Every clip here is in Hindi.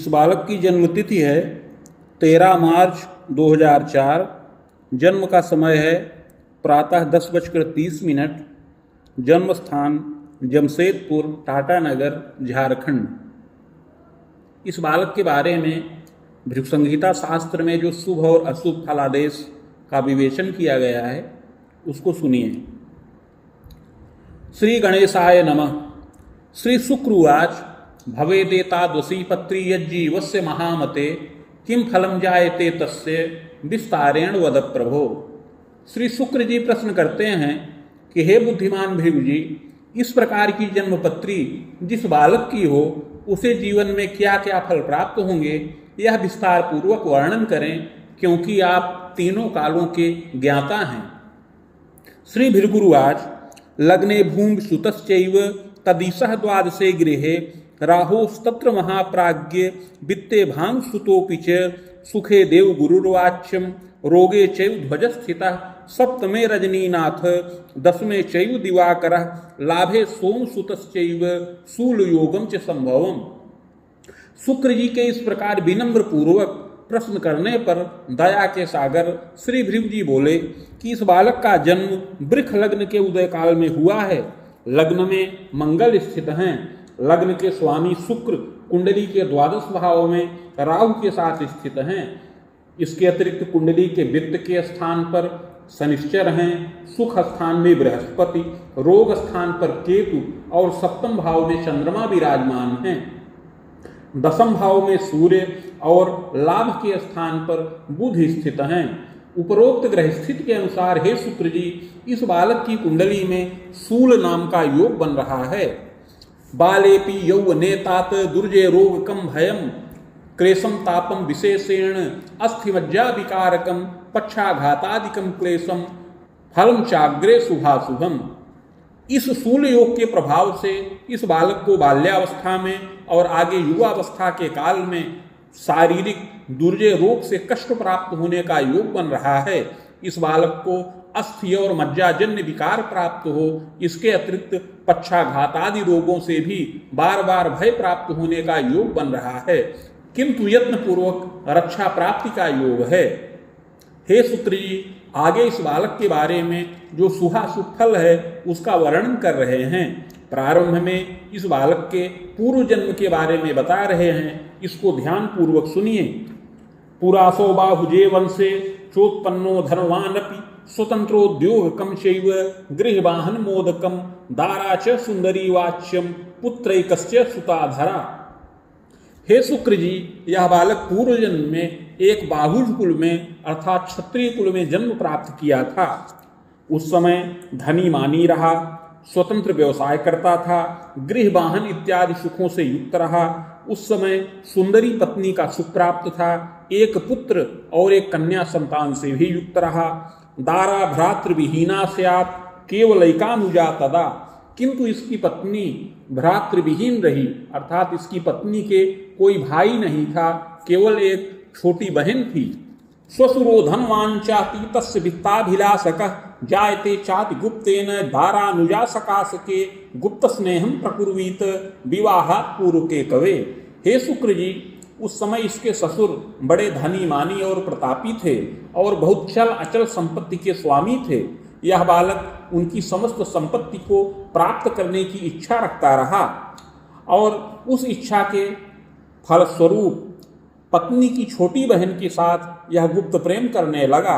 बालक की जन्म तिथि है 13 मार्च 2004। जन्म का समय है प्रातः 10:30। जन्म स्थान जमशेदपुर, टाटानगर, झारखंड। इस बालक के बारे में भृगुसंहिता शास्त्र में जो शुभ और अशुभ फलादेश का विवेचन किया गया है उसको सुनिए। श्री गणेशाय नमः। श्री शुक्र उवाच भवेदेतादृशी पत्री यज्जीवस्य महामते किम फलम जायते तस्य विस्तारेण वद प्रभो। श्री शुक्र जी प्रश्न करते हैं कि हे बुद्धिमान भृगु जी, इस प्रकार की जन्मपत्री जिस बालक की हो उसे जीवन में क्या क्या फल प्राप्त होंगे यह विस्तार पूर्वक वर्णन करें, क्योंकि आप तीनों कालों के ज्ञाता हैं। श्री भृगुरुवाच लग्ने भूमि सुतश्चैव तदिशः द्वादशे गृहे राहोस्तत्र महाप्राज्ञ वित्ते भांग सुतोपि च सुखे देव गुरुर्वाच्यम रोगे चैव ध्वजस्थितः सप्तमे रजनीनाथ दशमे चैव दिवाकरः लाभे सोम सुतश्चैव शूल योगम च संभवम। शुक्र जी के इस प्रकार विनम्र पूर्वक प्रश्न करने पर दया के सागर श्री भृगु जी बोले कि इस बालक का जन्म वृक्ष लग्न के उदय काल में हुआ है। लग्न में मंगल स्थित हैं। लग्न के स्वामी शुक्र कुंडली के द्वादश भाव में राहु के साथ स्थित हैं। इसके अतिरिक्त कुंडली के वित्त के स्थान पर शनिश्चर हैं, सुख स्थान में बृहस्पति, रोग स्थान पर केतु और सप्तम भाव में चंद्रमा विराजमान हैं। दशम भाव में सूर्य और लाभ के स्थान पर बुध स्थित हैं। उपरोक्त ग्रह स्थिति के अनुसार हे शुक्र जी, इस बालक की कुंडली में शूल नाम का योग बन रहा है। बालेपि यौवने तात दुर्जय रोगकम भयम क्लेशम तापम विशेषेण अस्थिमज्जा विकारकम पक्षाघातादिकम क्लेशम फलम चाग्रे शुभाशुभम। इस शूल योग के प्रभाव से इस बालक को बाल्यावस्था में और आगे युवावस्था के काल में शारीरिक दुर्जय रोग से कष्ट प्राप्त होने का योग बन रहा है। इस बालक को अस्थि और मज्जाजन्य विकार प्राप्त हो। इसके अतिरिक्त पक्षाघात आदि रोगों से भी बार बार भय प्राप्त होने का योग बन रहा है, किंतु यत्न पूर्वक रक्षा प्राप्ति का योग है। हे शुक्र जी, आगे इस बालक के बारे में जो शुभाशुभ फल है उसका वर्णन कर रहे हैं। प्रारंभ में इस बालक के पूर्व जन्म के बारे में बता रहे हैं, इसको ध्यान पूर्वक सुनिए। पुरासो बाहुजे वंशे चोत्पन्नो धनवानपि स्वतंत्रोद्योगकम चैव गृहवाहन मोदकम दारा च सुंदरी वाच्यम पुत्रैकस्य सुताधरा। हे शुक्र जी, यह बालक पूर्व जन्म में एक बाहुज कुल में अर्थात क्षत्रिय कुल में जन्म प्राप्त किया था। उस समय धनी मानी रहा, स्वतंत्र व्यवसाय करता था, गृह वाहन इत्यादि सुखों से युक्त रहा। उस समय सुंदरी पत्नी का सुख प्राप्त था। एक पुत्र और एक कन्या संतान से भी युक्त रहा। दारा भ्रातृ विहीना स्यात् केवलैकानुजा तदा, किंतु इसकी पत्नी भ्रातृविहीन रही, अर्थात इसकी पत्नी के कोई भाई नहीं था, केवल एक छोटी बहन थी। स्वसुरो धनवान चाति तस्य वित्ताभिलाषकः जायते चाति गुप्तेन दारानुजा सकाशके गुप्त स्नेहम प्रकुर्वीत विवाहात् पूर्व के कवे। हे शुक्र जी, उस समय इसके ससुर बड़े धनी मानी और प्रतापी थे और बहुत चल अचल संपत्ति के स्वामी थे। यह बालक उनकी समस्त संपत्ति को प्राप्त करने की इच्छा रखता रहा और उस इच्छा के फलस्वरूप पत्नी की छोटी बहन के साथ यह गुप्त प्रेम करने लगा।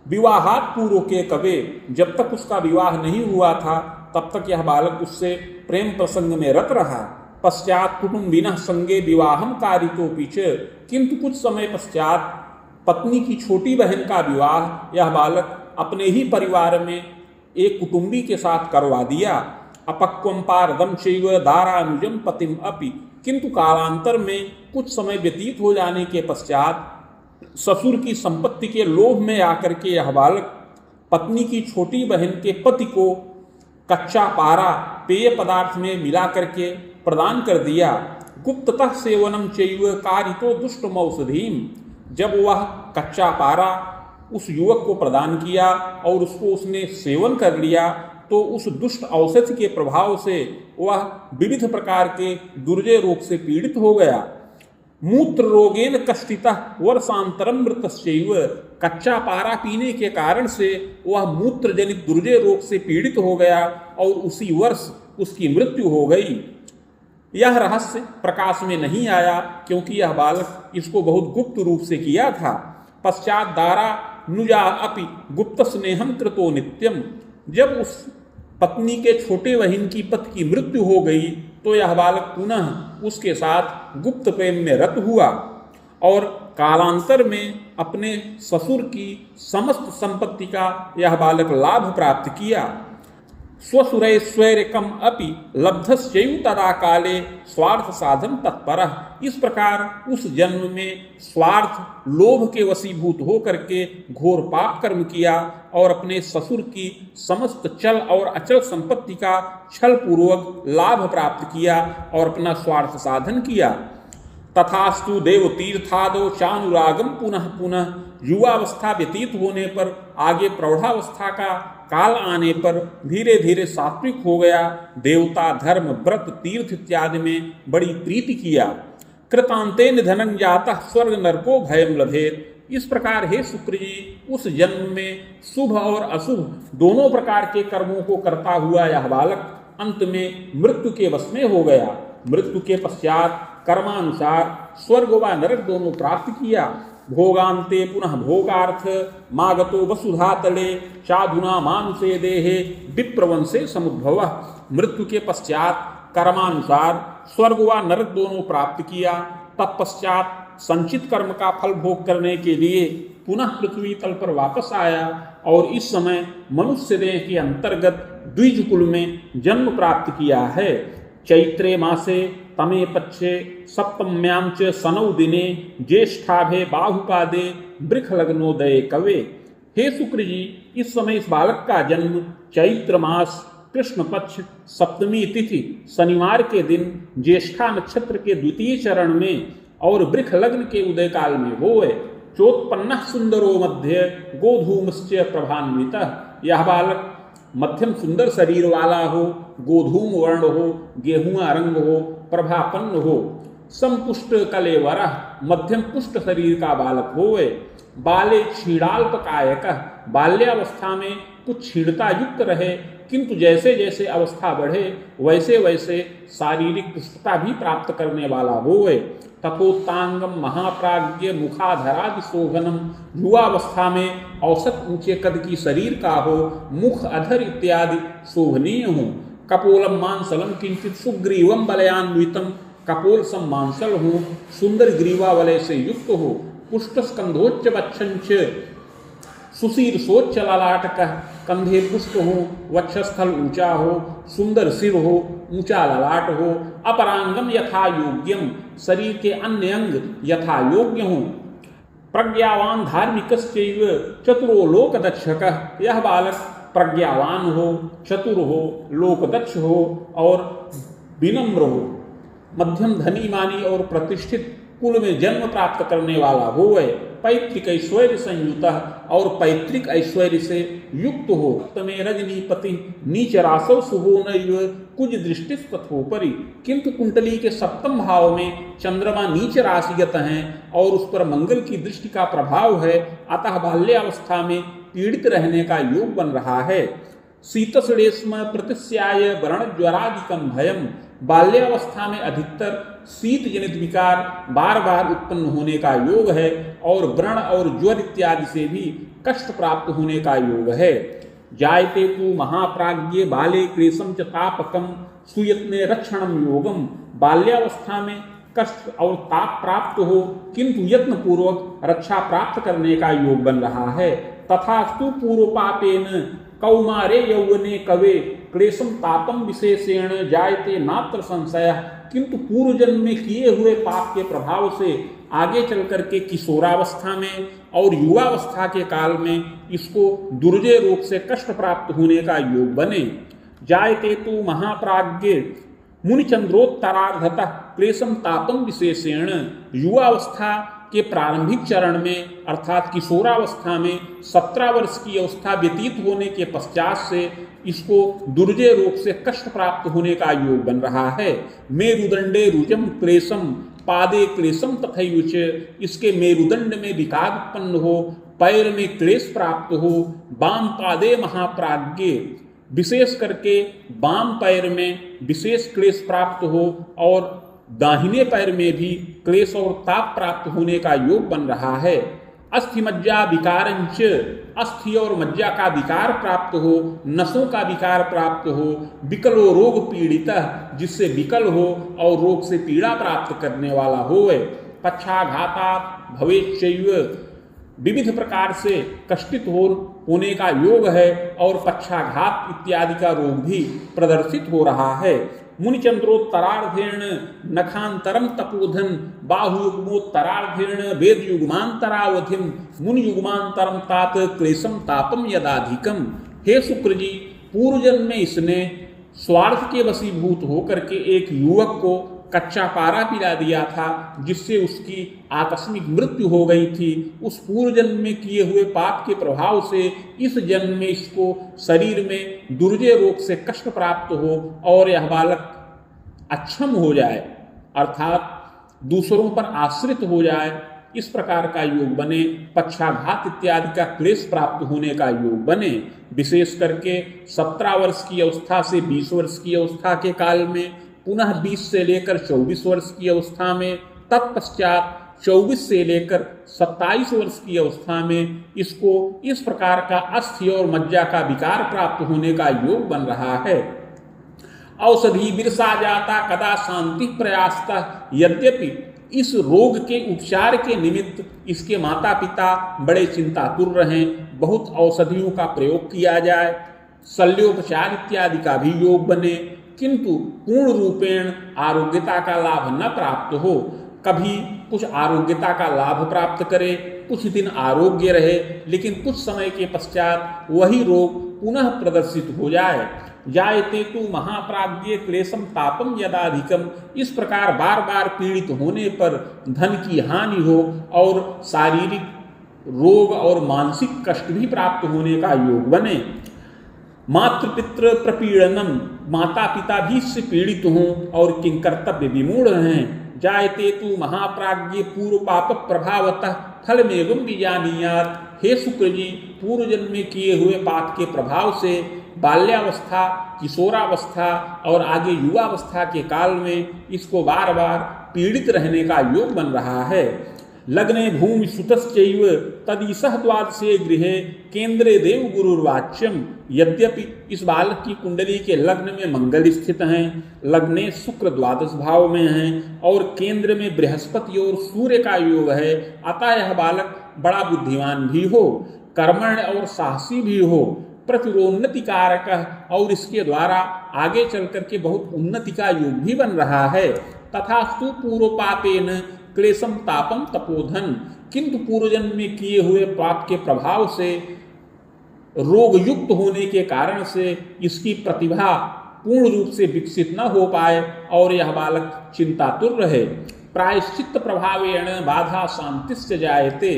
विवाहात् पूर्व के कवे, जब तक उसका विवाह नहीं हुआ था तब तक यह बालक उससे प्रेम प्रसंग में रत रहा। पश्चात कुटुंबिनः संगे विवाहम कारितोपि च, किंतु कुछ समय पश्चात पत्नी की छोटी बहन का विवाह यह बालक अपने ही परिवार में एक कुटुंबी के साथ करवा दिया। अपक्वम पारदम चैव दारानुजम पतिम अपि, किंतु कालांतर में कुछ समय व्यतीत हो जाने के पश्चात ससुर की संपत्ति के लोभ में आकर के यह बालक पत्नी की छोटी बहन के पति को कच्चा पारा पेय पदार्थ में मिला करके प्रदान कर दिया। गुप्ततः सेवनम चैव कारितो दुष्टमौषधीम, जब वह कच्चा पारा उस युवक को प्रदान किया और उसको उसने सेवन कर लिया तो उस दुष्ट औषधि के प्रभाव से वह विविध प्रकार के दुर्जय रोग से पीड़ित हो गया। मूत्र रोगेन कष्टितः वर्षांतरम मृतस्यैव। कच्चा पारा पीने के कारण से वह मूत्र जनित दुर्जय रोग से पीड़ित हो गया और उसी वर्ष उसकी मृत्यु हो गई। यह रहस्य प्रकाश में नहीं आया क्योंकि यह बालक इसको बहुत गुप्त रूप से किया था। पश्चात दारा नुजा अपि गुप्त स्नेहम कृतो नित्यम। जब उस पत्नी के छोटे बहन की पति की मृत्यु हो गई तो यह बालक पुनः उसके साथ गुप्त प्रेम में रत हुआ और कालांतर में अपने ससुर की समस्त संपत्ति का यह बालक लाभ प्राप्त किया। स्वसुरैश्वर्यकम अपि लब्धस्यैव तदा काले स्वार्थ साधन तत्परः। इस प्रकार उस जन्म में स्वार्थ लोभ के वशीभूत होकर के घोर पाप कर्म किया और अपने ससुर की समस्त चल और अचल संपत्ति का छल पूर्वक लाभ प्राप्त किया और अपना स्वार्थ साधन किया। तथास्तु देव तीर्थादो चानुरागम पुनः पुनः। युवावस्था व्यतीत होने पर आगे प्रौढ़ावस्था का काल आने पर धीरे धीरे सात्विक हो गया। देवता धर्म व्रत तीर्थ इत्यादि में बड़ी प्रीति किया। कृतांते निधनं जातः स्वर्ग नरको भयम लभेत। इस प्रकार हे शुक्र जी उस जन्म में शुभ और अशुभ दोनों प्रकार के कर्मों को करता हुआ यह बालक अंत में मृत्यु के वश में हो गया। मृत्यु के पश्चात कर्मानुसार स्वर्ग व नरक दोनों प्राप्त किया। भोगांते पुनः भोगार्थ मागतो वसुधा तले साधुना मानुषे देहे विप्रवंशे समुद्भव। मृत्यु के पश्चात कर्मानुसार स्वर्ग व नरक दोनों प्राप्त किया। तत्पश्चात संचित कर्म का फल भोग करने के लिए पुनः पृथ्वी तल पर वापस आया और इस समय मनुष्य देह के अंतर्गत द्विजकुल में जन्म प्राप्त किया है। चैत्रे मासे तमे पक्षे सप्तम्यां च सनौ दिने ज्येष्ठाभे बाहुपादे वृख लग्नोदये कवे। हे शुक्र जी इस समय इस बालक का जन्म चैत्र मास कृष्ण पक्ष सप्तमी तिथि शनिवार के दिन ज्येष्ठा नक्षत्र के द्वितीय चरण में और वृख लग्न के उदय काल में होए। चोत्पन्न सुंदरो मध्य गोधूमश्च प्रभान्वितः। यह बालक मध्यम सुंदर शरीर वाला हो, गोधूम वर्ण हो, गेहुआ रंग हो, प्रभापन्न हो, समपुष्ट कलेवरः मध्यम पुष्ट शरीर का बालक होवे। बाले क्षीणाल्प कायक। बाल्यावस्था में कुछ क्षीणता युक्त रहे किंतु जैसे जैसे अवस्था बढ़े वैसे वैसे शारीरिक पुष्टता भी प्राप्त करने वाला होवे। तथोत्तांगम महाप्राज्ञ मुखाधरादि शोभनम। युवावस्था में औसत ऊंचे कद की शरीर का हो, मुख अधर इत्यादि शोभनीय हो। कपोलम मांसलम किंचित सुग्रीवम बलयान्वितम। कपोल सम मांसल हो, सुंदर ग्रीवा वलय से युक्त हो। पुष्ट स्कंधोच्च वक्षंच सुशीर्षोच्च ललाटक। कंधे पुष्ट हो, वक्षस्थल ऊंचा हो, सुंदर सिर हो, ऊंचा ललाट हो। अपरांगम यथा योग्यम। शरीर के अन्य अंग यथा योग्य हो। प्रज्ञावान धार्मिकश्चैव चतुरो लोकदक्षक। यह बालक प्रज्ञावान हो, चतुर हो, लोकदक्ष हो और विनम्र हो। मध्यम धनी मानी और प्रतिष्ठित कुल में जन्म प्राप्त करने वाला होवे। पैतृक ऐश्वर्य संयुक्त और पैतृक ऐश्वर्य से युक्त हो। तमे रजनीपति नीच रासो शुभो नैव कुछ दृष्टि तथोपरि। किंतु कुंडली के सप्तम भाव में चंद्रमा नीच राशिगत हैं और उस पर मंगल की दृष्टि का प्रभाव है, अतः बाल्यावस्था में पीड़ित रहने का योग बन रहा है। शीतसुरेस्म प्रतिस्याय व्रण ज्वरादिकम भयम। बाल्यावस्था में अधिकतर शीत जनित विकार बार बार उत्पन्न होने का योग है और व्रण और ज्वर इत्यादि से भी कष्ट प्राप्त होने का योग है। जायते तु महाप्राज्ञे बाले क्लेशम च तापकम सुयत्ने रक्षणम योगम। बाल्यावस्था में कष्ट और ताप प्राप्त हो किंतु यत्न पूर्वक रक्षा प्राप्त करने का योग बन रहा है। तथास्तु पूर्व पापेन कौमारे यौवने कवे क्लेशम तापम विशेषेण जायते नात्र संशय। किंतु पूर्व जन्म में किए हुए पाप के प्रभाव से आगे चल करके किशोरावस्था में और युवावस्था के काल में इसको दुर्जय रोग से कष्ट प्राप्त होने का योग बने। जायते तु महाप्राज्ञे मुनिचंद्रोत्तरार्धतः क्लेशम तापम विशेषेण। युवावस्था के प्रारंभिक चरण में अर्थात किशोरावस्था में 17 वर्ष की अवस्था व्यतीत होने के पश्चात से इसको दुर्जय रोग से कष्ट प्राप्त होने का योग बन रहा है। मेरुदंडे रुजम क्लेशम पादे क्लेशम तथैवच, इसके मेरुदंड में विकार उत्पन्न हो, पैर में क्लेश प्राप्त हो, वाम पादे महाप्राज्ञ, विशेष करके वाम पैर में विशेष क्लेश प्राप्त हो और दाहिने पैर में भी क्लेश और ताप प्राप्त होने का योग बन रहा है। अस्थि मज्जा विकारंच, अस्थि और मज्जा का विकार प्राप्त हो, नसों का विकार प्राप्त हो, विकलो रोग पीड़ित, जिससे विकल हो और रोग से पीड़ा प्राप्त करने वाला हो, पक्षाघाता भवेच्चैव, विविध प्रकार से कष्टित होने का योग है और पक्षाघात इत्यादि का रोग भी प्रदर्शित हो रहा है। मुनिचंद्रोत्तरार्धेण नखांतरम तपोधन, बाहुयुग्मोत्तरार्धेण वेद युग्मांतरावधिम, मुनि युग्मांतरम तात क्लेशम तापम यदाधिकम। हे शुक्र जी, पूर्व जन्म में इसने स्वार्थ के वशीभूत होकर के एक युवक को कच्चा पारा पिला दिया था, जिससे उसकी आकस्मिक मृत्यु हो गई थी। उस पूर्व जन्म में किए हुए पाप के प्रभाव से इस जन्म में इसको शरीर में दुर्जय रोग से कष्ट प्राप्त हो और यह बालक अक्षम हो जाए, अर्थात दूसरों पर आश्रित हो जाए, इस प्रकार का योग बने। पक्षाघात इत्यादि का क्लेश प्राप्त होने का योग बने। विशेष करके 17 वर्ष की अवस्था से 20 वर्ष की अवस्था के काल में, पुनः 20 से लेकर 24 वर्ष की अवस्था में, तत्पश्चात 24 से लेकर 27 वर्ष की अवस्था में इसको इस प्रकार का अस्थि और मज्जा का विकार प्राप्त होने का योग बन रहा है। औषधि विरसा जाता कदा शांति प्रयासता, यद्यपि इस रोग के उपचार के निमित्त इसके माता पिता बड़े चिंतातुर रहें, बहुत औषधियों का प्रयोग किया जाए, शल्योपचार इत्यादि का भी योग बने, किंतु पूर्ण रूपेण आरोग्यता का लाभ न प्राप्त हो। कभी कुछ आरोग्यता का लाभ प्राप्त करे, कुछ दिन आरोग्य रहे, लेकिन कुछ समय के पश्चात वही रोग पुनः प्रदर्शित हो जाए। जायते तु महाप्राज्ञे क्लेशम तापम यदाधिकम, इस प्रकार बार बार पीड़ित होने पर धन की हानि हो और शारीरिक रोग और मानसिक कष्ट भी प्राप्त होने का योग बने। मातृपितृ प्रपीड़नम, माता पिता भी इससे पीड़ित हों और किंकर्तव्य विमूढ़ हैं। जायते तु महाप्राज्ञे पूर्व पाप प्रभावतः फलमेवं विजानीयात्, हे शुक्र जी, पूर्व जन्म में किए हुए पाप के प्रभाव से बाल्यावस्था, किशोरावस्था और आगे युवावस्था के काल में इसको बार बार पीड़ित रहने का योग बन रहा है। लग्ने भूमि सुतश्चैव तदीसह द्वादशे गृहे केंद्रे देव गुरुर्वाच्यम, यद्यपि इस बालक की कुंडली के लग्न में मंगल स्थित हैं, लग्ने शुक्र द्वादश भाव में हैं और केंद्र में बृहस्पति और सूर्य का योग है, अतः यह बालक बड़ा बुद्धिमान भी हो, कर्मण और साहसी भी हो, प्रतिरोन्नति कारक और इसके द्वारा आगे चल करके बहुत उन्नति का योग भी बन रहा है। तथा पूर्व पापेन क्लेशम तापम तपोधन, किंतु पूर्व जन्म में किए हुए पाप के प्रभाव से रोग युक्त होने के कारण से इसकी प्रतिभा पूर्ण रूप से विकसित न हो पाए और यह बालक चिंतातुर रहे। प्रायश्चित्त प्रभावेण बाधा शांतिश्च जायते,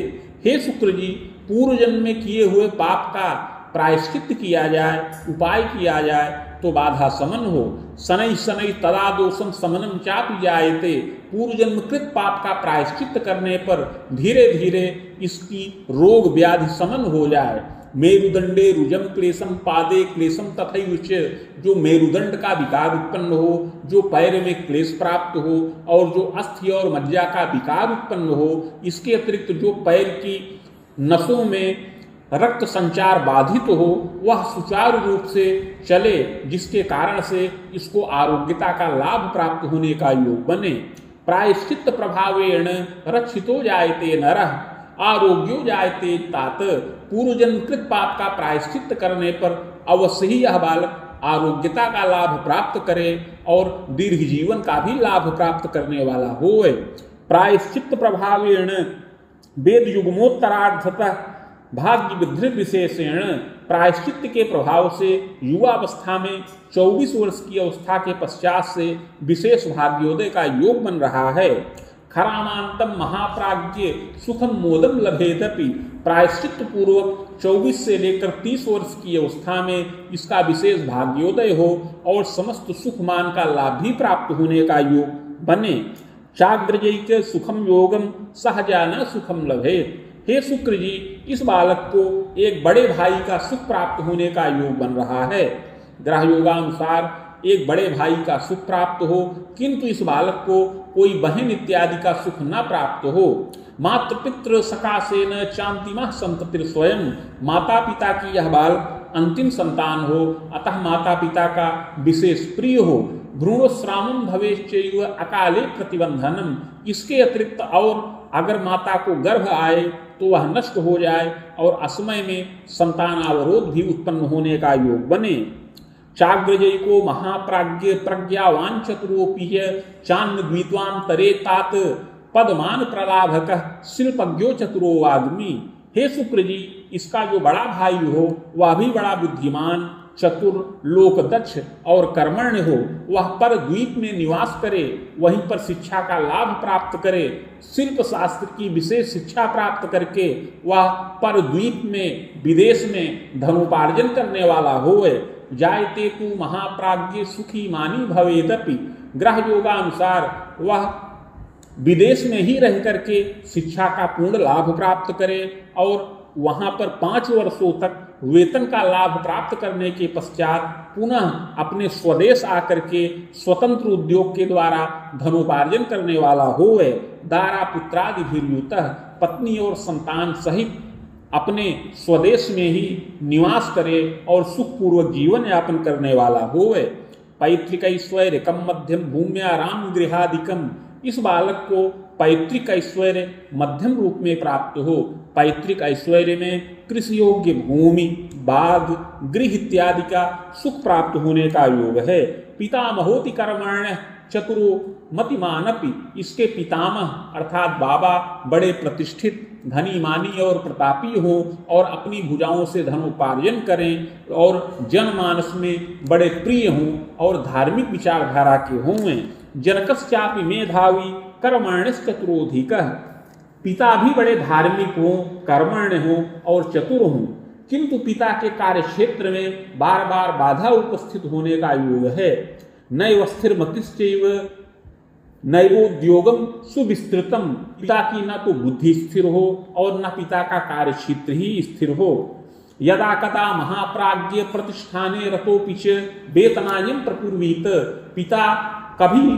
हे शुक्र जी, पूर्व जन्म में किए हुए पाप का प्रायश्चित्त किया जाए, उपाय किया जाए तो बाधा समन हो। शनै शनै तदा दोषम समनम चापि जायते, पूर्व जन्म कृत पाप का प्रायश्चित्त करने पर धीरे धीरे इसकी रोग व्याधि समन हो जाए। मेरुदंडे रुजम क्लेशम पादे क्लेशम तथैवच, जो मेरुदंड का विकार उत्पन्न हो, जो पैर में क्लेश प्राप्त हो और जो अस्थि और मज्जा का विकार उत्पन्न हो, इसके अतिरिक्त जो पैर की नसों में रक्त संचार बाधित हो, वह सुचारू रूप से चले, जिसके कारण से इसको आरोग्यता का लाभ प्राप्त होने का योग बने। प्रायश्चित्त प्रभावेण रक्षितो जायते नरः आरोग्यो जायते तात, पूर्व जन्म कृत पाप का प्रायश्चित्त करने पर अवश्य ही यह बालक आरोग्यता का लाभ प्राप्त करे और दीर्घ जीवन का भी लाभ प्राप्त करने वाला होए। प्रायश्चित्त प्रभावेण वेद युग्मोत्तरार्धतः भाग्य वृद्धि विशेषेण, प्रायश्चित्त के प्रभाव से युवावस्था में 24 वर्ष की अवस्था के पश्चात से विशेष भाग्योदय का योग बन रहा है। खरामांतम महाप्राज्ञ सुखम मोदम लभेदपि, प्रायश्चित्त पूर्वक 24 से लेकर 30 वर्ष की अवस्था में इसका विशेष भाग्योदय हो और समस्त सुखमान का लाभ भी प्राप्त होने का योग बने। चाग्रजैक सुखम योगम सहजा न सुखम लभेत। हे शुक्र जी, इस बालक को एक बड़े भाई का सुख प्राप्त होने का योग बन रहा है। ग्रह योगानुसार एक बड़े भाई का सुख प्राप्त हो, किंतु इस बालक को कोई बहन इत्यादि का सुख न प्राप्त हो। मातृ पितृ सकाशेन चांतिमा संततिर स्वयं। माता पिता की यह बालक अंतिम संतान हो, अतः माता पिता का विशेष प्रिय हो। भ्रूणोश्रामम भवेश्चैव अकाले प्रतिबंधनम। इसके अतिरिक्त और अगर माता को गर्भ आए तो वह नष्ट हो जाए और असमय में संतानावरोध भी उत्पन्न होने का योग बने। चाग्रजय को महाप्राज्ञ प्रज्ञावान चतुरोपीय चान्न द्वित्वान तरे तात पदमान प्रलाभक शिल्पज्ञो चतुरो वाग्मी। हे शुक्र जी, इसका जो बड़ा भाई हो वह भी बड़ा बुद्धिमान, चतुर, लोकदक्ष और कर्मण्य हो। वह पर द्वीप में निवास करे, वहीं पर शिक्षा का लाभ प्राप्त करे। शिल्प शास्त्र की विशेष शिक्षा प्राप्त करके वह पर द्वीप में विदेश में धनोपार्जन करने वाला होए। जायते तु महाप्राज्ञ सुखी मानी भवेदपि। ग्रह योगानुसार वह विदेश में ही रह करके शिक्षा का पूर्ण लाभ प्राप्त करे और वहां पर 5 वर्षों तक वेतन का लाभ प्राप्त करने के पश्चात पुनः अपने स्वदेश आकर के स्वतंत्र उद्योग के द्वारा धनोपार्जन करने वाला होवे। दारा पुत्रादि भीर्युतः, पत्नी और संतान सहित अपने स्वदेश में ही निवास करे और सुखपूर्वक जीवन यापन करने वाला होवे। पैतृक ऐश्वर्य कम मध्यम भूम्या राम गृहादिकम। इस बालक को पैतृक ऐश्वर्य मध्यम रूप में प्राप्त हो। पैतृक ऐश्वर्य में कृषि योग्य भूमि, बाग, गृह इत्यादि का सुख प्राप्त होने का योग है। पितामहोति कर्मण्य चतुरो मतिमानपि। इसके पितामह अर्थात बाबा बड़े प्रतिष्ठित, धनी मानी और प्रतापी हो और अपनी भुजाओं से धनोपार्जन करें और जनमानस में बड़े प्रिय हों और धार्मिक विचारधारा के हों। जनकश्चापि मेधावी कर्मण्यश्चतुरोधिकः। पिता भी बड़े धार्मिक हों, कर्मण्य हों और चतुर हों, किंतु पिता के कार्य क्षेत्र में बार बार बाधा उपस्थित होने का योग है। नैव स्थिर मतिश्चैव नैवोद्योगम सुविस्तृतम। पिता की न तो बुद्धि स्थिर हो और न पिता का कार्य क्षेत्र ही स्थिर हो। यदा कदा महाप्राज्ञ प्रतिष्ठाने रतोपि च वेतनायं प्रपूर्वीत। पिता कभी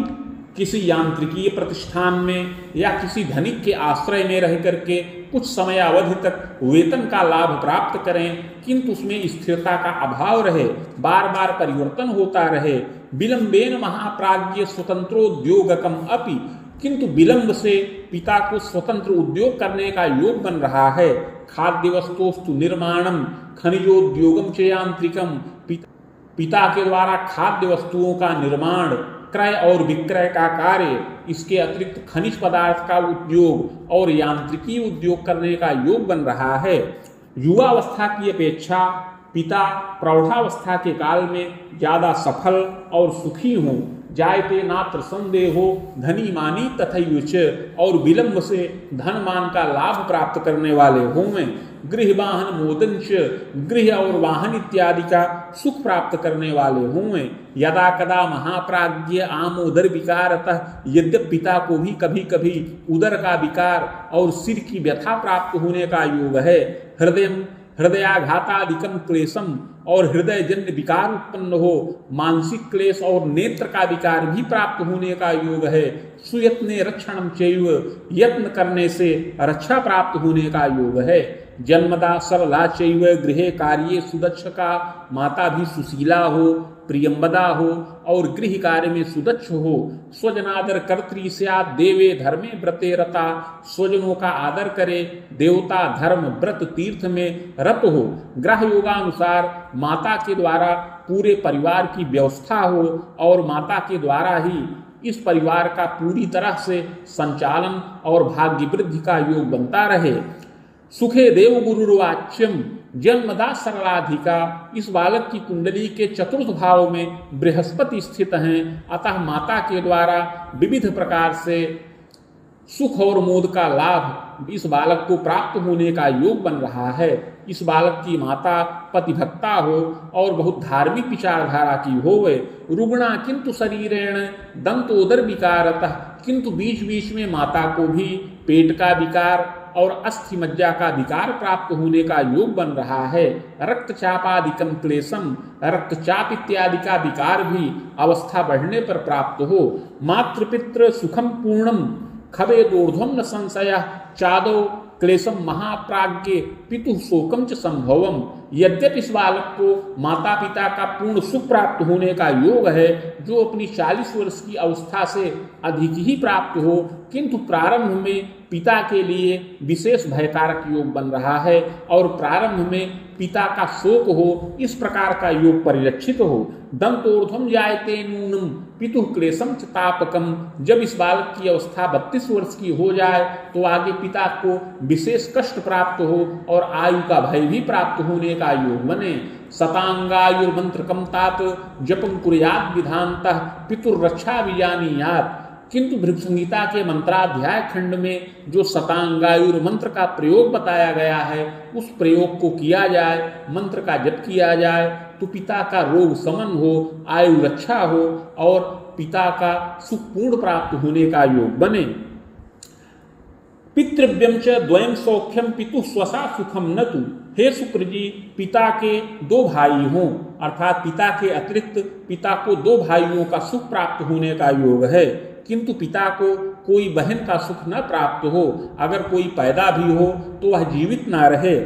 किसी यांत्रिकीय प्रतिष्ठान में या किसी धनिक के आश्रय में रह करके कुछ समय अवधि तक वेतन का लाभ प्राप्त करें, किंतु उसमें स्थिरता का अभाव रहे, बार बार परिवर्तन होता रहे। विलंबेन महाप्राज्ञ स्वतंत्रोद्योगकम अपि। किंतु विलंब से पिता को स्वतंत्र उद्योग करने का योग बन रहा है। खाद्य वस्तुस्तु निर्माणम खनिजोद्योगम च यांत्रिकम। पिता के द्वारा खाद्य वस्तुओं का निर्माण, क्रय और विक्रय का कार्य, इसके अतिरिक्त खनिज पदार्थ का उद्योग और यांत्रिकी उद्योग करने का योग बन रहा है। युवावस्था की अपेक्षा पिता प्रौढ़ावस्था के काल में ज्यादा सफल और सुखी हों। जायते नात्र संदेहो धनी मानी तथैव च। और विलंब से धन मान का लाभ प्राप्त करने वाले हों। गृह वाहन मोदंश, गृह और वाहन इत्यादि का सुख प्राप्त करने वाले हों। यदा कदा महाप्राज्ञ आमोदर विकारतः। यद्यप पिता को भी कभी कभी उदर का विकार और सिर की व्यथा प्राप्त होने का योग है। हृदयाघातादिकम क्लेशम, और हृदय जन्य विकार उत्पन्न हो। मानसिक क्लेश और नेत्र का विकार भी प्राप्त होने का योग है। सुयत्ने रक्षणम चैव, यत्न करने से रक्षा प्राप्त होने का योग है। जन्मदा सरला चैव गृहे कार्ये सुदक्ष का। माता भी सुशीला हो, प्रियंबदा हो और गृह कार्य में सुदक्ष हो। स्वजनादर कर्त्री स्यात् देवे धर्मे व्रते रता। स्वजनों का आदर करे, देवता धर्म व्रत तीर्थ में रत हो। ग्रह योगानुसार माता के द्वारा पूरे परिवार की व्यवस्था हो और माता के द्वारा ही इस परिवार का पूरी तरह से संचालन और भाग्य वृद्धि का योग बनता रहे। सुखे देव गुरुर्वाच्यम जन्मदा सरलाधिका। इस बालक की कुंडली के चतुर्थ भाव में बृहस्पति स्थित हैं, अतः माता के द्वारा विविध प्रकार से सुख और मोद का लाभ इस बालक को प्राप्त होने का योग बन रहा है। इस बालक की माता पतिभक्ता हो और बहुत धार्मिक विचारधारा की होवे। रुग्णा किंतु शरीरेण दंतोदर विकारतः, किंतु बीच बीच में माता को भी पेट का विकार और अस्थि मज्जा का विकार प्राप्त होने का योग बन रहा है। रक्तचापादिकम क्लेशम, रक्तचाप इत्यादि का विकार भी अवस्था बढ़ने पर प्राप्त हो। मातृपितृ सुखम पूर्णम खवेदोर्ध्वम न संशय, चादो क्लेशम महाप्राज्ञे पितु शोकम च संभवम। यद्यपि इस बालक को माता पिता का पूर्ण सुख प्राप्त होने का योग है, जो अपनी 40 वर्ष की अवस्था से अधिक ही प्राप्त हो, किंतु प्रारंभ में पिता के लिए विशेष भयकारक योग बन रहा है और प्रारंभ में पिता का शोक हो, इस प्रकार का योग परिलक्षित हो। दंतोर्ध्वम जायते नूनम पितु क्लेशम च तापकम, जब इस बालक की अवस्था 32 वर्ष की हो जाए तो आगे पिता को विशेष कष्ट प्राप्त हो और आयु का भय भी प्राप्त होने का योग बने। शतांगायुर्मंत्रकम तात जपं कुर्यात् विधानतः पितुर्रक्षा विजानीयात्, किंतु भृगु संहिता के मंत्राध्याय खंड में जो शतांगायुर मंत्र का प्रयोग बताया गया है, उस प्रयोग को किया जाए, मंत्र का जप किया जाए तो पिता का रोग समन हो, आयु रक्षा हो और पिता का सुख पूर्ण प्राप्त होने का योग बने। पितृव्यम च द्वयं सौख्यम पितु स्वसा सुखम न तु, हे शुक्र जी, पिता के 2 भाई हों, अर्थात पिता के अतिरिक्त पिता को 2 भाइयों का सुख प्राप्त होने का योग है, किंतु पिता को कोई बहन का सुख न प्राप्त हो। अगर कोई पैदा भी हो तो वह जीवित न रहे।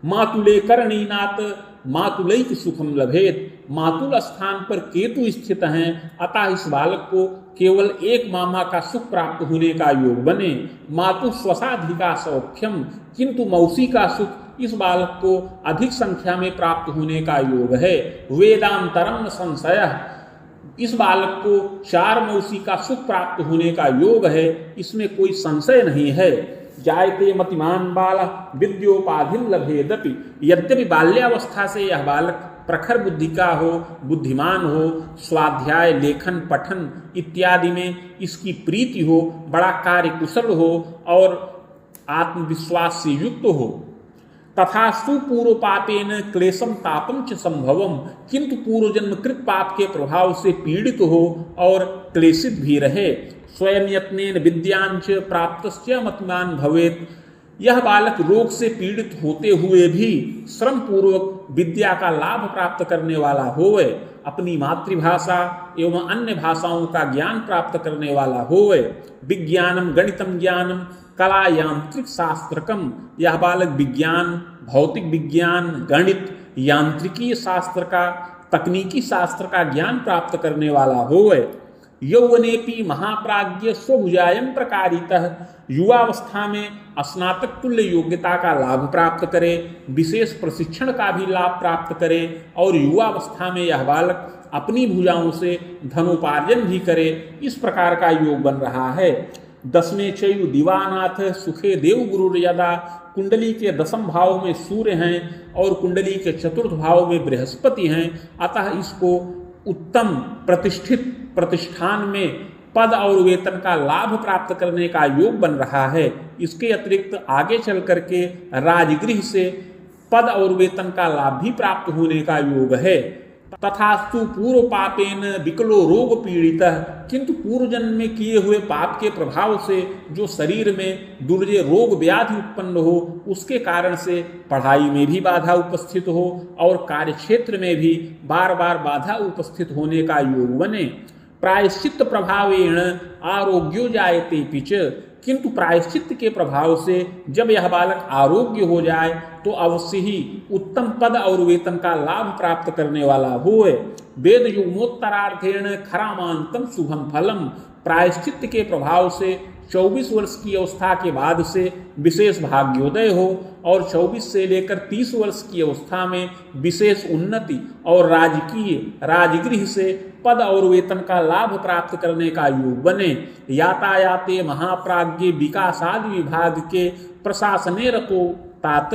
मातुले कर्णीनाथ मातुलैक सुखम लभेत, मातुल स्थान पर केतु स्थित हैं, अतः इस बालक को केवल एक मामा का सुख प्राप्त होने का योग बने। मातु स्वसाधिका सौख्यम, किंतु मौसी का सुख इस बालक को अधिक संख्या में प्राप्त होने का योग है। वेदांतरम संशय, इस बालक को 4 मौसी का सुख प्राप्त होने का योग है, इसमें कोई संशय नहीं है। जायते मतिमान बाला विद्योपाधिम लभेदपि, यद्यपि बाल्यावस्था से यह बालक प्रखर बुद्धि का हो, बुद्धिमान हो, स्वाध्याय लेखन पठन इत्यादि में इसकी प्रीति हो, बड़ा कार्य कुशल हो और आत्मविश्वास से युक्त हो। तथा सुपूर्व पापेन क्लेशम तापम च संभवम, किंतु पूर्व जन्म कृत पाप के प्रभाव से पीड़ित हो और क्लेशित भी रहे। स्वयं यत्नेन विद्यांच प्राप्तश्च मतिमान भवेत, यह बालक रोग से पीड़ित होते हुए भी श्रम पूर्वक विद्या का लाभ प्राप्त करने वाला होवे, अपनी मातृभाषा एवं अन्य भाषाओं का ज्ञान प्राप्त करने वाला होवे। विज्ञानम गणितम ज्ञानम कला यांत्रिक शास्त्रकम, यह बालक विज्ञान, भौतिक विज्ञान, गणित, यांत्रिकी शास्त्र का, तकनीकी शास्त्र का ज्ञान प्राप्त करने वाला होवे। यौवनेपि महाप्राज्ञ स्वभुजायं प्रकारितः, युवावस्था में स्नातक तुल्य योग्यता का लाभ प्राप्त करे, विशेष प्रशिक्षण का भी लाभ प्राप्त करे और युवावस्था में यह बालक अपनी भुजाओं से धनोपार्जन भी करे, इस प्रकार का योग बन रहा है। 10वें चयु दिवानाथ सुखे देव गुरु यदा, कुंडली के 10म भाव में सूर्य हैं और कुंडली के 4th भाव में बृहस्पति हैं, अतः इसको उत्तम प्रतिष्ठित प्रतिष्ठान में पद और वेतन का लाभ प्राप्त करने का योग बन रहा है। इसके अतिरिक्त आगे चल करके राजगृह से पद और वेतन का लाभ भी प्राप्त होने का योग है। तथास्तु पूर्व पापेन विकलो रोग पीड़ितः, किंतु पूर्व जन्म में किए हुए पाप के प्रभाव से जो शरीर में दुर्जय रोग व्याधि उत्पन्न हो, उसके कारण से पढ़ाई में भी बाधा उपस्थित हो और कार्यक्षेत्र में भी बार बार बाधा उपस्थित होने का योग बने। प्रायश्चित प्रभावेण आरोग्यो जायते पिच, किंतु प्रायश्चित के प्रभाव से जब यह बालक आरोग्य हो जाए तो अवश्य ही उत्तम पद और वेतन का लाभ प्राप्त करने वाला होए। वेद युग्मोत्तरार्धेण खरामांतम शुभम फलम, प्रायश्चित के प्रभाव से 24 वर्ष की अवस्था के बाद से विशेष भाग्योदय हो और 24 से लेकर 30 वर्ष की अवस्था में विशेष उन्नति और राजकीय राजगृह से पद और वेतन का लाभ प्राप्त करने का योग बने। यातायाते महाप्राज्ञ विकासादि विभाग के प्रशासने रतो तात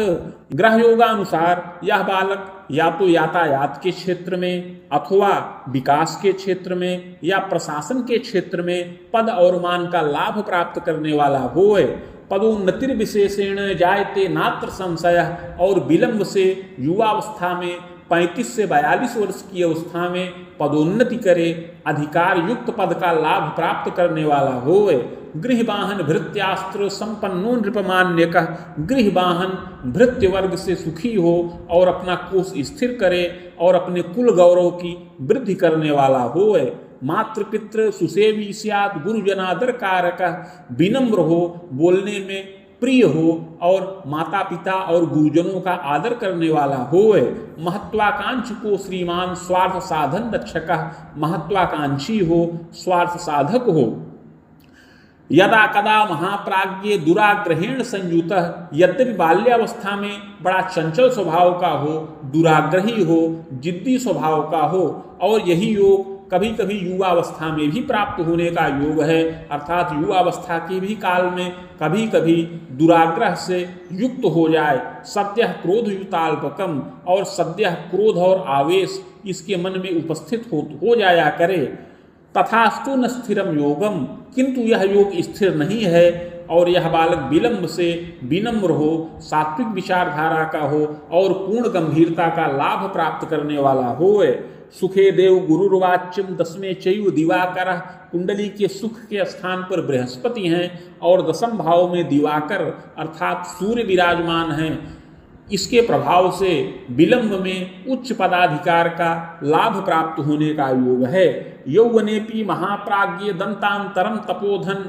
ग्रह योगानुसार यह बालक या तो यातायात के क्षेत्र में अथवा विकास के क्षेत्र में या प्रशासन के क्षेत्र में पद और मान का लाभ प्राप्त करने वाला होए। पदोन्नतिर विशेषेण जायते नात्र संशय, और विलंब से युवावस्था में 35 से 42 वर्ष की अवस्था में पदोन्नति करे, अधिकार युक्त पद का लाभ प्राप्त करने वाला होए। गृहवाहन भृत्यास्त्र संपन्नो नृपमान्यकः, गृहवाहन भृत्य वर्ग से सुखी हो और अपना कोष स्थिर करे और अपने कुल गौरव की वृद्धि करने वाला होए। मातृपितृ सुसेवी स्यात् गुरुजनादर कारकः, विनम्र हो, बोलने में प्रिय हो और माता पिता और गुरुजनों का आदर करने वाला होए। महत्वाकांक्षी को श्रीमान स्वार्थ साधन रक्षकः, महत्वाकांक्षी हो, स्वार्थ साधक हो। यदा कदा महाप्राज्ञे दुराग्रहेण संयुतः, यद्यपि बाल्यावस्था में बड़ा चंचल स्वभाव का हो, दुराग्रही हो, जिद्दी स्वभाव का हो, और यही योग कभी कभी युवावस्था में भी प्राप्त होने का योग है, अर्थात युवावस्था के भी काल में कभी कभी दुराग्रह से युक्त हो जाए। सद्यः क्रोध युताल्पकम, और सद्यः क्रोध और आवेश इसके मन में उपस्थित हो जाया करे। तथास्तु न स्थिरम योगम, किंतु यह योग स्थिर नहीं है, और यह बालक विलंब से विनम्र हो, सात्विक विचारधारा का हो और पूर्ण गंभीरता का लाभ प्राप्त करने वाला होए। सुखे देव गुरुर्वाच्यम दसवें चैव दिवाकर, कुंडली के सुख के स्थान पर बृहस्पति हैं और दसम भाव में दिवाकर अर्थात सूर्य विराजमान हैं। इसके प्रभाव से विलंब में उच्च पदाधिकार का लाभ प्राप्त होने का योग है। यौवनेपि महाप्राज्ञ दंतांतरम तपोधन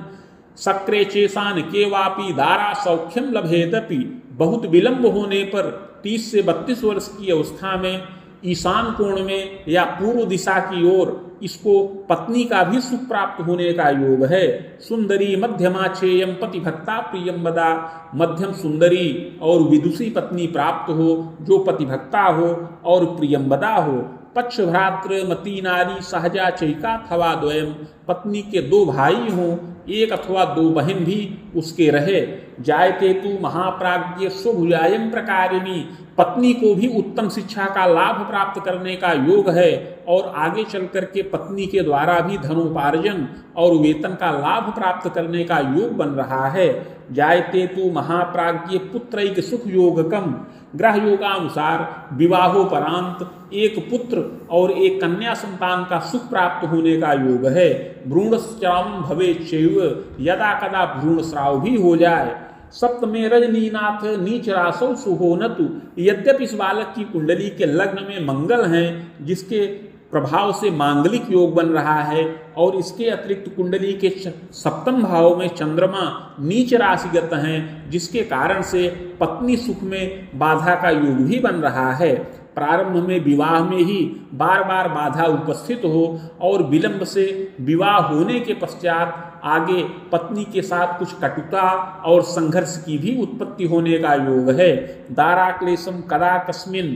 सक्रे चेसान केवापि दारा सौख्यम लभेदपि, बहुत विलंब होने पर 30 से 32 वर्ष की अवस्था में ईशान कोण में या पूर्व दिशा की ओर इसको पत्नी का भी सुख प्राप्त होने का योग है। सुंदरी मध्यमा चेयम पतिभक्ता प्रियम बदा, मध्यम सुंदरी और विदुषी पत्नी प्राप्त हो जो पतिभक्ता हो और प्रियम्बदा हो। पक्ष भ्रातृ मती नारी सहजा चैका अथवा द्वयम, पत्नी के 2 भाई हों, 1 अथवा 2 बहन भी उसके रहे। जायते तु महाप्राज्ञ स्वभुजायम प्रकारिणी, पत्नी को भी उत्तम शिक्षा का लाभ प्राप्त करने का योग है और आगे चल करके पत्नी के द्वारा भी धनोपार्जन और वेतन का लाभ प्राप्त करने का योग बन रहा है। जायते तु महाप्राज्ञ पुत्रैक सुख योगकम, ग्रह योगानुसार विवाहोपरांत एक पुत्र और एक कन्या संतान का सुख प्राप्त होने का योग है। भ्रूणश्रावं भवेच्चैव, यदा कदा भ्रूण श्राव भी हो जाए। सप्तमे रजनीनाथ नीच रासौ सुहोनतु, यद्यपि इस बालक की कुंडली के लग्न में मंगल हैं जिसके प्रभाव से मांगलिक योग बन रहा है, और इसके अतिरिक्त कुंडली के 7वें भाव में चंद्रमा नीच राशिगत हैं जिसके कारण से पत्नी सुख में बाधा का योग भी बन रहा है। प्रारंभ में विवाह में ही बार बार बाधा उपस्थित हो और विलंब से विवाह होने के पश्चात आगे पत्नी के साथ कुछ कटुता और संघर्ष की भी उत्पत्ति होने का योग है। दारा क्लेशम कदा कस्मिन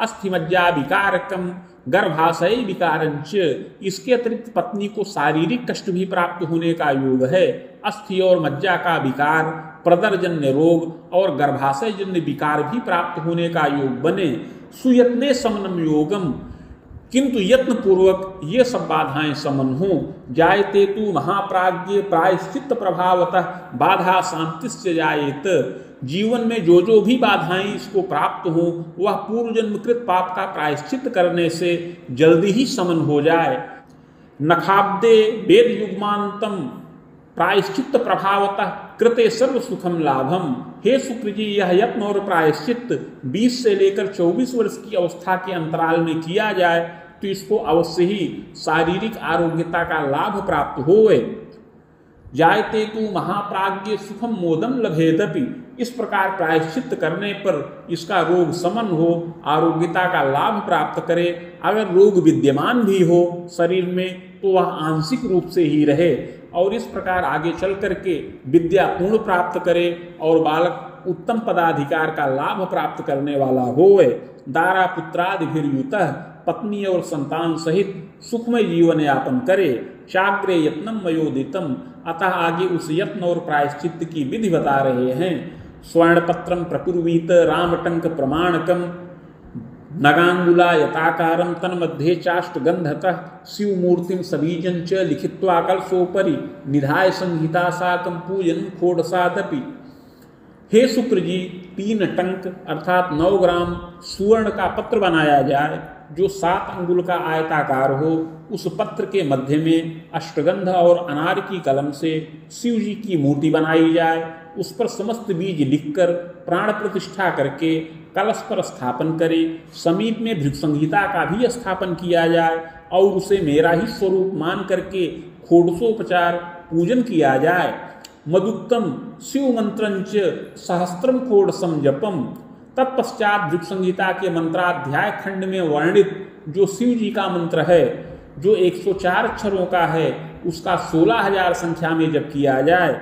अस्थिमज्जा विकारकम गर्भाशय विकारंच, इसके अतिरिक्त पत्नी को शारीरिक कष्ट भी प्राप्त होने का योग है। अस्थि और मज्जा का विकार, प्रदरजन्य रोग और गर्भाशय जन्य विकार भी प्राप्त होने का योग बने। सुयत्ने समनम योगम, किंतु यत्न पूर्वक ये सब बाधाएं समन हों। जायते तु महाप्राज्ञ प्रायश्चित्त प्रभावतः बाधा शांतिश्च जायेत, जीवन में जो भी बाधाएं इसको प्राप्त हो वह पूर्व जन्मकृत पाप का प्रायश्चित करने से जल्दी ही समन हो जाए। नखाब्दे वेद युग्मांतम प्रायश्चित्त प्रभावतः कृते सर्व सुखम लाभम, हे शुक्र जी यह यत्न और प्रायश्चित 20 से लेकर 24 वर्ष की अवस्था के अंतराल में किया जाए तो इसको अवश्य ही शारीरिक आरोग्यता का लाभ प्राप्त होए। जायते तु महाप्राज्ञ सुखम मोदम लभेदपि, इस प्रकार प्रायश्चित करने पर इसका रोग समन हो, आरोग्यता का लाभ प्राप्त करे। अगर रोग विद्यमान भी हो शरीर में तो वह आंशिक रूप से ही रहे, और इस प्रकार आगे चल करके विद्या पूर्ण प्राप्त करे और बालक उत्तम पदाधिकार का लाभ प्राप्त करने वाला होए। दारा पुत्रादिभिर्युतः, पत्नी और संतान सहित सुखमय जीवन यापन करे। चाग्रे यत्नम मयोदितम, अतः आगे उस यत्न और प्रायश्चित्त की विधि बता रहे हैं। स्वर्णपत्रम प्रकुर्वीत रामटंक प्रमाणकम नगांगुला यताकारम तन्मध्ये चाष्टगंधतः शिवमूर्तिम सबीजं च लिखित्वा कलशोपरि निधाय संहिता साकं पूजन खोडसादपि। हे शुक्र जी, 3 टंक अर्थात 9 ग्राम सुवर्ण का पत्र बनाया जाए जो 7 अंगुल का आयताकार हो। उस पत्र के मध्य में अष्टगंध और अनार की कलम से शिव जी की मूर्ति बनाई जाए। उस पर समस्त बीज लिखकर प्राण प्रतिष्ठा करके कलश पर स्थापन करे। समीप में भृगु संहिता का भी स्थापन किया जाए और उसे मेरा ही स्वरूप मान करके खोडसोपचार पूजन किया जाए। मदुक्तम शिव मंत्रंच सहस्त्रम खोडसम जपम। तत्पश्चात भृगु संहिता के मंत्राध्याय खंड में वर्णित जो शिव जी का मंत्र है, जो 104 अक्षरों का है, उसका 16,000 संख्या में जप किया जाए।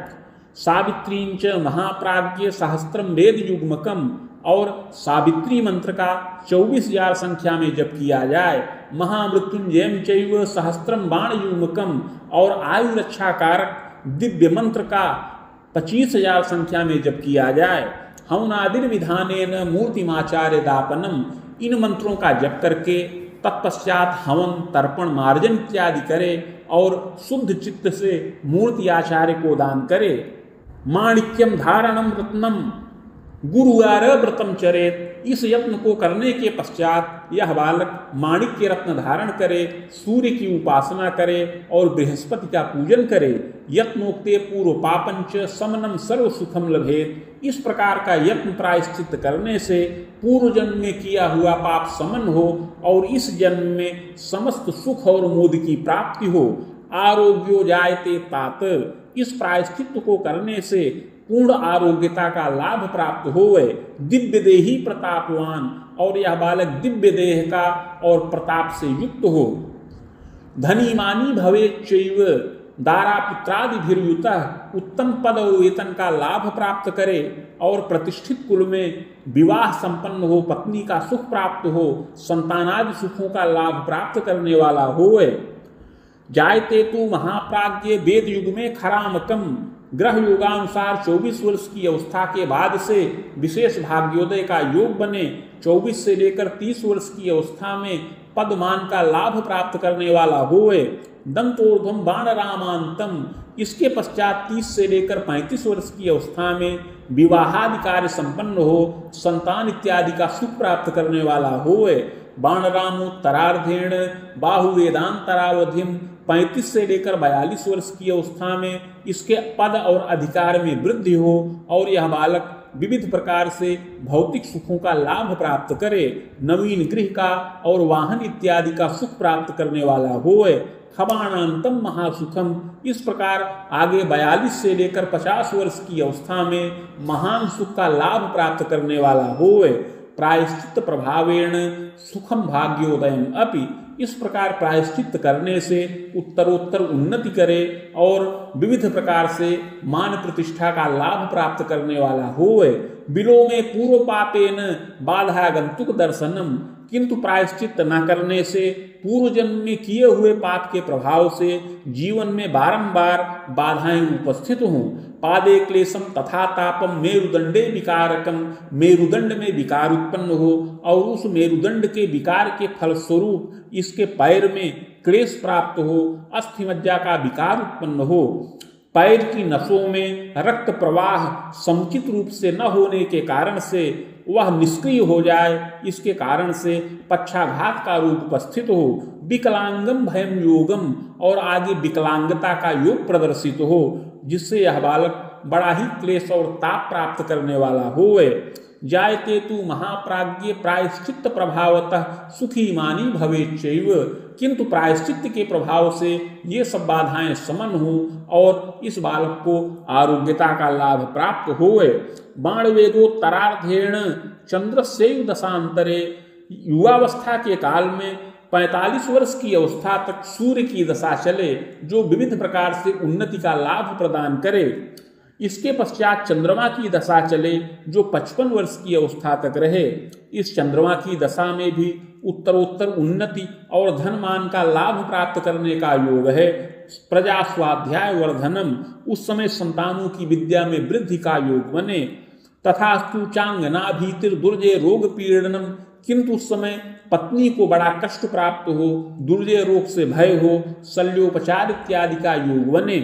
सावित्रींच महाप्राज्ञ सहस्त्रम वेद युग्मकम, और सावित्री मंत्र का 24,000 संख्या में जप किया जाए। महामृत्युंजयम चैव सहस्त्रम बाण युग्मकम, और आयु रक्षा कारक दिव्य मंत्र का 25,000 संख्या में जप किया जाए। हवनादिर विधानेन मूर्तिमाचार्य दापनम, इन मंत्रों का जप करके तत्पश्चात हवन तर्पण मार्जन इत्यादि करे और शुद्ध चित्त से मूर्ति आचार्य को दान करे। माणिक्यम धारणम रत्नम गुरुवार व्रतम चरेत, इस यत्न को करने के पश्चात यह बालक माणिक्य रत्न धारण करे, सूर्य की उपासना करे और बृहस्पति का पूजन करे। यत्नोक्ते पूर्व पापंच समनम सर्व सुखम लभेत, इस प्रकार का यत्न प्रायश्चित करने से पूर्व जन्म में किया हुआ पाप समन हो और इस जन्म में समस्त सुख और मोद की प्राप्ति हो। आरोग्यो जायते तात, इस प्रायश्चित को करने से पूर्ण आरोग्यता का लाभ प्राप्त होवे। दिव्य देही प्रतापवान, और यह बालक दिव्य देह का और प्रताप से युक्त हो। धनीमानी भवे चैव दारा पुत्रादिभिर्युतः, उत्तम पद और वेतन का लाभ प्राप्त करे और प्रतिष्ठित कुल में विवाह संपन्न हो, पत्नी का सुख प्राप्त हो, संतानादि सुखों का लाभ प्राप्त करने वाला होवे। जायते तु महाप्राज्ञ वेद युग में खरामकम, ग्रह योगानुसार 24 वर्ष की अवस्था के बाद से विशेष भाग्योदय का योग बने। 24 से लेकर 30 वर्ष की अवस्था में पदमान का लाभ प्राप्त करने वाला होवे। दंतोर्ध्वम बाण रामांतम, इसके पश्चात 30 से लेकर 35 वर्ष की अवस्था में विवाहादि कार्य संपन्न हो, संतान इत्यादि का सुख प्राप्त करने वाला होवे। बाणरामोत्तरार्धेण बाहुवेदांतरावधिम, 35 से लेकर 42 वर्ष की अवस्था में इसके पद और अधिकार में वृद्धि हो और यह बालक विविध प्रकार से भौतिक सुखों का लाभ प्राप्त करे। नवीन गृह का और वाहन इत्यादि का सुख प्राप्त करने वाला होए। खबाणांतम महासुखम, इस प्रकार आगे 42 से लेकर 50 वर्ष की अवस्था में महान सुख का लाभ प्राप्त करने वाला होए। प्रायश्चित प्रभावेण सुखम भाग्योदयम अपि, इस प्रकार प्रायश्चित करने से उत्तरोत्तर उन्नति करे और विविध प्रकार से मान प्रतिष्ठा का लाभ प्राप्त करने वाला होए। बिलो में पूर्व पापेन बाधा गंतुक दर्शनम, किंतु प्रायश्चित न करने से पूर्व जन्म में किए हुए पाप के प्रभाव से जीवन में बारंबार बाधाएं उपस्थित हों। पादे क्लेशम तथा तापम मेरुदंडे विकारकम, मेरुदंड में विकार उत्पन्न हो और उस मेरुदंड के विकार के फलस्वरूप इसके पैर में क्लेश प्राप्त हो, अस्थिमज्जा का विकार उत्पन्न हो। पैर की नसों में रक्त प्रवाह समुचित रूप से न होने के कारण से वह निष्क्रिय हो जाए, इसके कारण से पक्षाघात का रूप उपस्थित हो। विकलांगम भयम योगम, और आगे विकलांगता का योग प्रदर्शित हो, जिससे यह बालक बड़ा ही क्लेश और ताप प्राप्त करने वाला होए। जायते तु महाप्राज्ञ प्रायश्चित प्रभावतः सुखी मानी भवेच्चैव, किंतु प्रायश्चित के प्रभाव से ये सब बाधाएं समन हो और इस बालक को आरोग्यता का लाभ प्राप्त होए। बाणवेदोत्तरार्धेण चंद्रस्यैव दशांतरे, युवावस्था के काल में 45 वर्ष की अवस्था तक सूर्य की दशा चले, जो विविध प्रकार से उन्नति का लाभ प्रदान करे। इसके पश्चात चंद्रमा की दशा चले, जो 55 वर्ष की अवस्था तक रहे। इस चंद्रमा की दशा में भी उत्तरोत्तर उन्नति और धनमान का लाभ प्राप्त करने का योग है। प्रजा स्वाध्याय वर्धनम, उस समय संतानों की विद्या में वृद्धि का योग बने। तथास्तु चांगना भीतिर दुर्जय रोग पीड़नम, किंतु उस समय पत्नी को बड़ा कष्ट प्राप्त हो, दुर्जय रोग से भय हो, शल्योपचार इत्यादि का योग बने।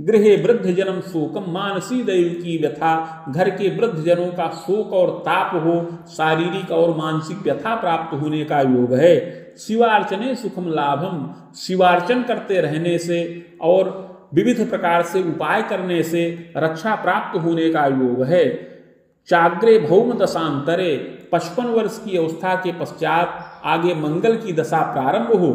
गृहे वृद्ध जनम शोकम, मानसी दैव की व्यथा, घर के वृद्ध जनों का शोक और ताप हो, शारीरिक और मानसिक व्यथा प्राप्त होने का योग है। शिवार्चने सुखम लाभम, शिवार्चन करते रहने से और विविध प्रकार से उपाय करने से रक्षा प्राप्त होने का योग है। चाग्रे भौम दशांतरे, 55 वर्ष की अवस्था के पश्चात आगे मंगल की दशा प्रारंभ हो।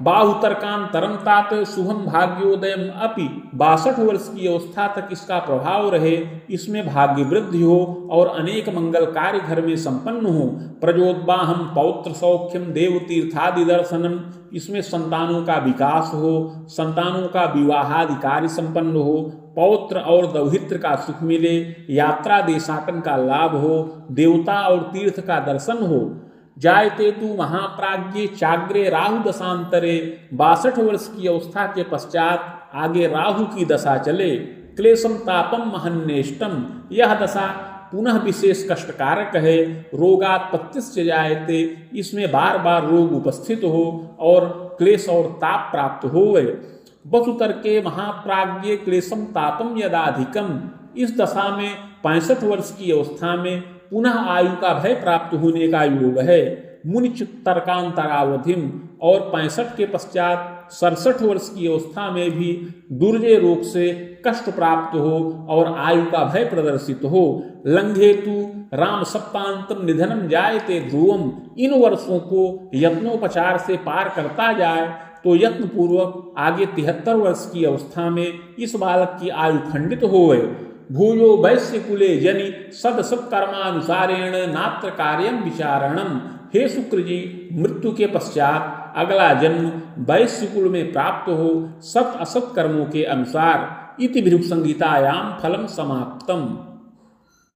बाहुतर्कांतरम तात शुभम भाग्योदयम अपि, 62 वर्ष की अवस्था तक इसका प्रभाव रहे, इसमें भाग्य वृद्धि हो और अनेक मंगल कार्य घर में संपन्न हो। प्रजोद्वाहम पौत्र सौख्यम देवतीर्थादि दर्शनम, इसमें संतानों का विकास हो, संतानों का विवाहादि कार्य संपन्न हो, पौत्र और दौहित्र का सुख मिले, यात्रा देशाटन का लाभ हो, देवता और तीर्थ का दर्शन हो। जायते तु महाप्राज्ञे चाग्रे राहु दशांतरे, 62 वर्ष की अवस्था के पश्चात आगे राहु की दशा चले। क्लेशम तापम महन्नेष्टम, यह दशा पुनः विशेष कष्टकारक है। रोगात्पत्तिश्च जायते, इसमें बार बार रोग उपस्थित हो और क्लेश और ताप प्राप्त होवे। वसुतर के महाप्राज्ञे क्लेशम तापम यदाधिकम, इस दशा में 65 वर्ष की अवस्था में पुनः आयु का भय प्राप्त होने का योग है। मुनिच तर्कांतरावधिम, और 65 के पश्चात 67 वर्ष की अवस्था में भी दुर्जय रोग से कष्ट प्राप्त हो और आयु का भय प्रदर्शित हो। लंघेतु राम सप्तांतम निधनम जायते ध्रुवम, इन वर्षों को यत्नोपचार से पार करता जाए तो यत्न पूर्वक आगे 73 वर्ष की अवस्था में इस बालक की आयु खंडित होवे। भूयो वैश्य कुले जनि सद सत्कर्मानुसारेण नात्र कार्यम विचारणम, हे शुक्र जी, मृत्यु के पश्चात अगला जन्म वैश्य कुल में प्राप्त हो सत असत कर्मों के अनुसार। इति भृगु संहितायाम फलम समाप्तम।